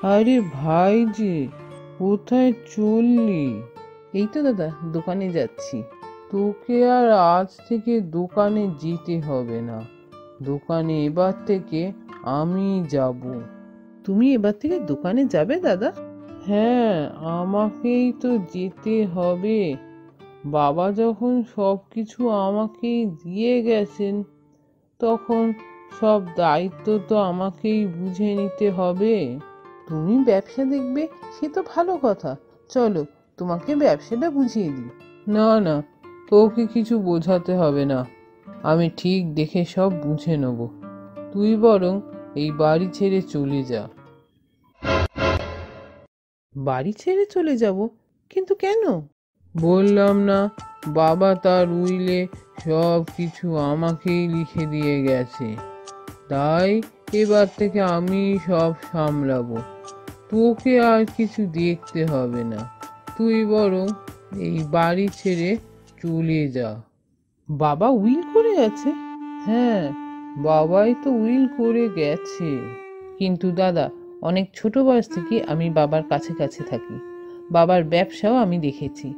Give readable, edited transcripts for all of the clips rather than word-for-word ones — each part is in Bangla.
আরে ভাই যে, কোথায় চললি? এই তো দাদা, দোকানে যাচ্ছি। তোকে আর আজ থেকে দোকানে যেতে হবে না। দোকানে এবার থেকে আমি যাব। তুমি এবার থেকে দোকানে যাবে দাদা? হ্যাঁ, আমাকেই তো যেতে হবে। বাবা যখন সব কিছু আমাকেই দিয়ে গেছেন, তখন সব দায়িত্ব তো আমাকেই বুঝে নিতে হবে। তুমি ব্যবসা দেখবে, সে তো ভালো কথা। চলো, তোমাকে ব্যবসাটা বুঝিয়ে দিই। না না, তোকে কিছু বোঝাতে হবে না। আমি ঠিক দেখে সব বুঝে নেব। তুই বরং এই বাড়ি ছেড়ে চলে যা। বাড়ি ছেড়ে চলে যাব? কিন্তু কেন? বললাম না, বাবা তার উইলে সব কিছু আমাকেই লিখে দিয়ে গেছে। তাই এবার থেকে আমি সব সামলাবো। তোকে আর কিছু দেখতে হবে না। তুই বরং এই বাড়ি ছেড়ে চলে যা। বাবা উইল করে গেছে? হ্যাঁ, বাবাই তো উইল করে গেছে। কিন্তু দাদা, অনেক ছোট বয়স থেকে আমি বাবার কাছে কাছে থাকি। বাবার ব্যবসাও আমি দেখেছি।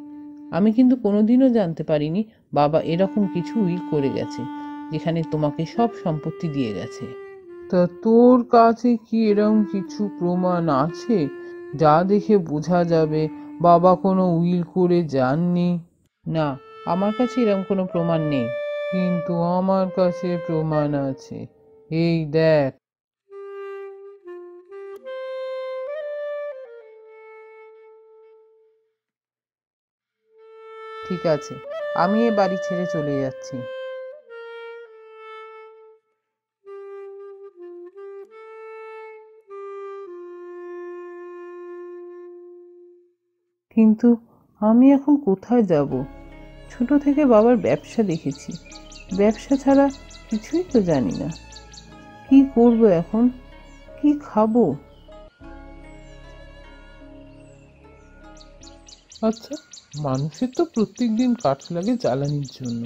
আমি কিন্তু কোনোদিনও জানতে পারিনি বাবা এরকম কিছু উইল করে গেছে, যেখানে তোমাকে সব সম্পত্তি দিয়ে গেছে। তা তোর কাছে কি এরকম কিছু প্রমাণ আছে, যা দেখে বোঝা যাবে বাবা কোনো উইল করে যাননি? না, আমার কাছে এরকম কোনো প্রমাণ নেই। কিন্তু আমার কাছে প্রমাণ আছে। এই দেখ। ঠিক আছে, আমি এ বাড়ি ছেড়ে চলে যাচ্ছি। কিন্তু আমি এখন কোথায় যাব? ছোট থেকে বাবার ব্যবসা দেখেছি, ব্যবসা ছাড়া কিছুই তো জানি না। কি করব এখন? কি খাবো? আচ্ছা, মানুষের তো প্রত্যেক দিন কাঠ লাগে জ্বালানির জন্য।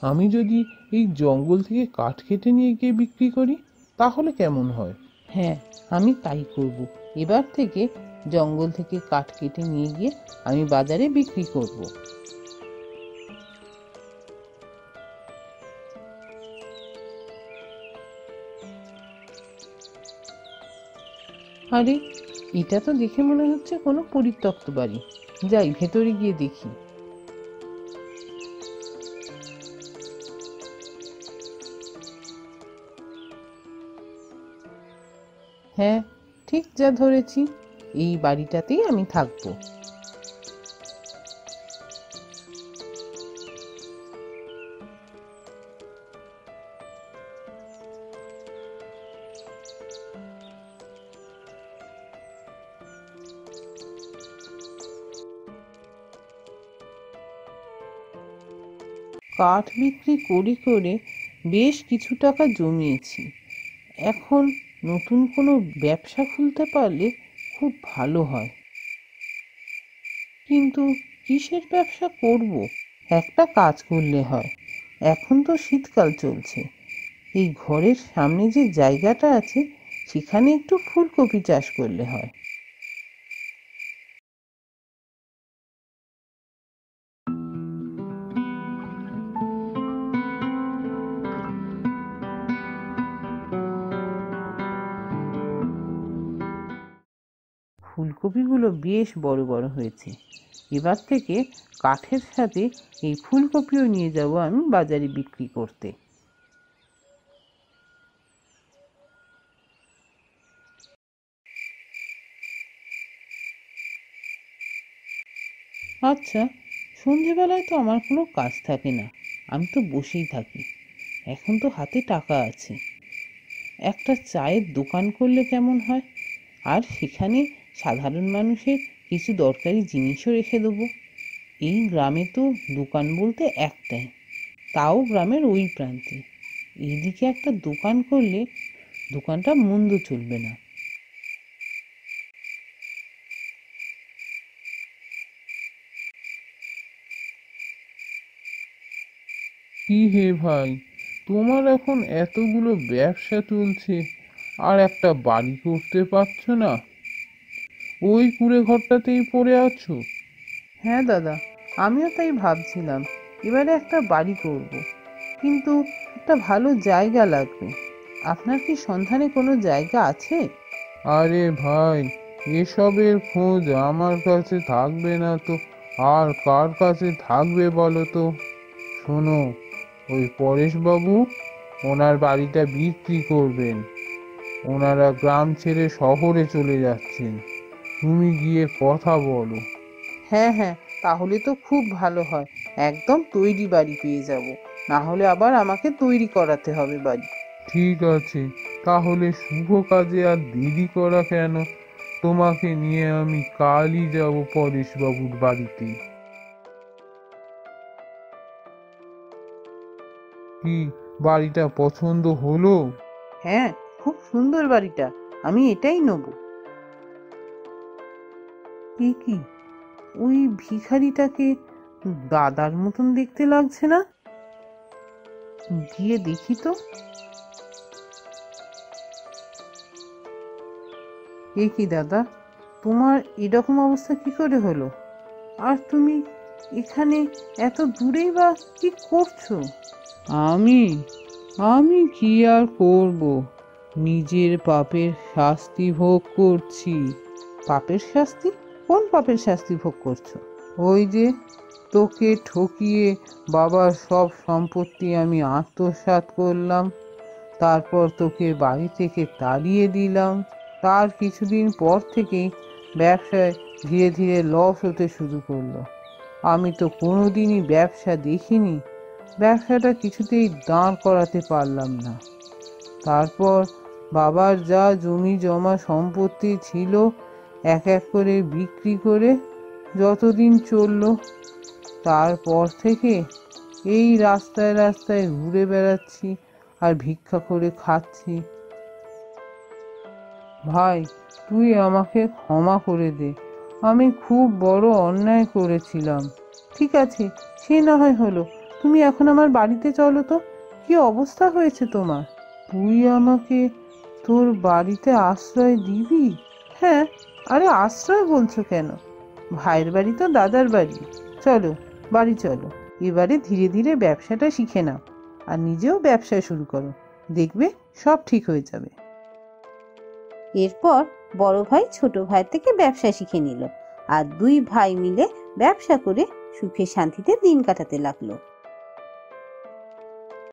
আমি যদি এই জঙ্গল থেকে কাঠ কেটে নিয়ে গিয়ে বিক্রি করি, তাহলে কেমন হয়? হ্যাঁ, আমি তাই করব। এবার থেকে জঙ্গল থেকে কাঠ কেটে নিয়ে গিয়ে আমি বাজারে বিক্রি করব। আরে, এটা তো দেখে মনে হচ্ছে কোনো পরিত্যক্ত বাড়ি। যাই, ভেতরে গিয়ে দেখি। হ্যাঁ, ঠিক যা ধরেছি, এই বাড়িটাতেই আমি থাকবো। কাঠ বিক্রি করে করে বেশ কিছু টাকা জমিয়েছি। এখন নতুন কোনো ব্যবসা খুলতে পারলে খুব ভালো হয়। কিন্তু কিসের ব্যবসা করব? একটা কাজ করলে হয়। এখন তো শীতকাল চলছে, এই ঘরের সামনে যে জায়গাটা আছে, সেখানে একটু ফুলকপি চাষ করলে হয়। ফুলকপিগুলো বেশ বড় বড় হয়েছে। এবার থেকে কাঠের সাথে এই ফুলকপিও নিয়ে যাব আমি বাজারে বিক্রি করতে। আচ্ছা, সন্ধেবেলায় তো আমার কোনো কাজ থাকে না, আমি তো বসেই থাকি। এখন তো হাতে টাকা আছে, একটা চায়ের দোকান করলে কেমন হয়? আর সেখানে সাধারণ মানুষের কিছু দরকারি জিনিসও রেখে দেবো। এই গ্রামে তো দোকান বলতে একটাই, তাও গ্রামের ওই প্রান্তে। এইদিকে একটা দোকান করলে দোকানটা মন্দ চলবে না। কি হে ভাই, তোমার এখন এতগুলো ব্যবসা চলছে, আর একটা বাড়ি করতে পারছো না? ওই কুঁড়ে ঘরটাতেই পড়ে আছো? হ্যাঁ দাদা, আমিও তাই ভাবছিলাম, এবারে একটা বাড়ি করব, কিন্তু একটা ভালো জায়গা লাগবে। আপনার কি সন্ধানে কোনো জায়গা আছে? আরে ভাই, এসবের খোঁজ আমার কাছে থাকবে না তো আর কার কাছে থাকবে বলো তো? শোনো, ওই পরেশবাবু ওনার বাড়িটা বিক্রি করবেন। ওনারা গ্রাম ছেড়ে শহরে চলে যাচ্ছেন। তুমি গিয়ে কথা বলো। হ্যাঁ হ্যাঁ, তাহলে তো খুব ভালো হয়। একদম তৈরি বাড়ি পেয়ে যাব, না হলে আবার আমাকে তৈরি করাতে হবে বাড়ি। ঠিক আছে, তাহলে শুভ কাজে আর দেরি করা কেন? তোমাকে নিয়ে আমি কালই যাব পরেশবাবুর বাড়িতে। কি, বাড়িটা পছন্দ হলো? হ্যাঁ, খুব সুন্দর বাড়িটা, আমি এটাই নেব। কি কি, ওই ভিখারিটাকে দাদার মতন দেখতে লাগছে না? গিয়ে দেখি তো। এ কি দাদা, তোমার এরকম অবস্থা কি করে হলো? আর তুমি এখানে এত দূরেই বা কি করছো? আমি আমি কি আর করব, নিজের পাপের শাস্তি ভোগ করছি। পাপের শাস্তি? কোন পাপের শাস্তি ভোগ করছো? ওই যে, তোকে ঠকিয়ে বাবার সব সম্পত্তি আমি আত্মসাৎ করলাম, তারপর তোকে বাড়ি থেকে তাড়িয়ে দিলাম। তার কিছুদিন পর থেকেই ব্যবসায় ধীরে ধীরে লস হতে শুরু করলো। আমি তো কোনোদিনই ব্যবসা দেখিনি, ব্যবসাটা কিছুতেই দাঁড় করাতে পারলাম না। তারপর বাবার যা জমি জমা সম্পত্তি ছিল এক এক করে বিক্রি করে যতদিন চললো, তারপর থেকে এই রাস্তায় রাস্তায় ঘুরে বেড়াচ্ছি আর ভিক্ষা করে খাচ্ছি। ভাই, তুই আমাকে ক্ষমা করে দে, আমি খুব বড় অন্যায় করেছিলাম। ঠিক আছে, সে না হয় হলো, তুমি এখন আমার বাড়িতে চলো তো। কি অবস্থা হয়েছে তোমার? তুই আমাকে তোর বাড়িতে আশ্রয় দিবি? হ্যাঁ, আরে আশ্রয় বলছো কেন? ভাইয়ের বাড়ি তো দাদার বাড়ি। চলো, বাড়ি চলো। এবারে ধীরে ধীরে ব্যবসাটা শিখে নাও আর নিজেও ব্যবসা শুরু করো, দেখবে সব ঠিক হয়ে যাবে। এরপর বড় ভাই ছোট ভাই থেকে ব্যবসা শিখে নিল আর দুই ভাই মিলে ব্যবসা করে সুখে শান্তিতে দিন কাটাতে লাগলো।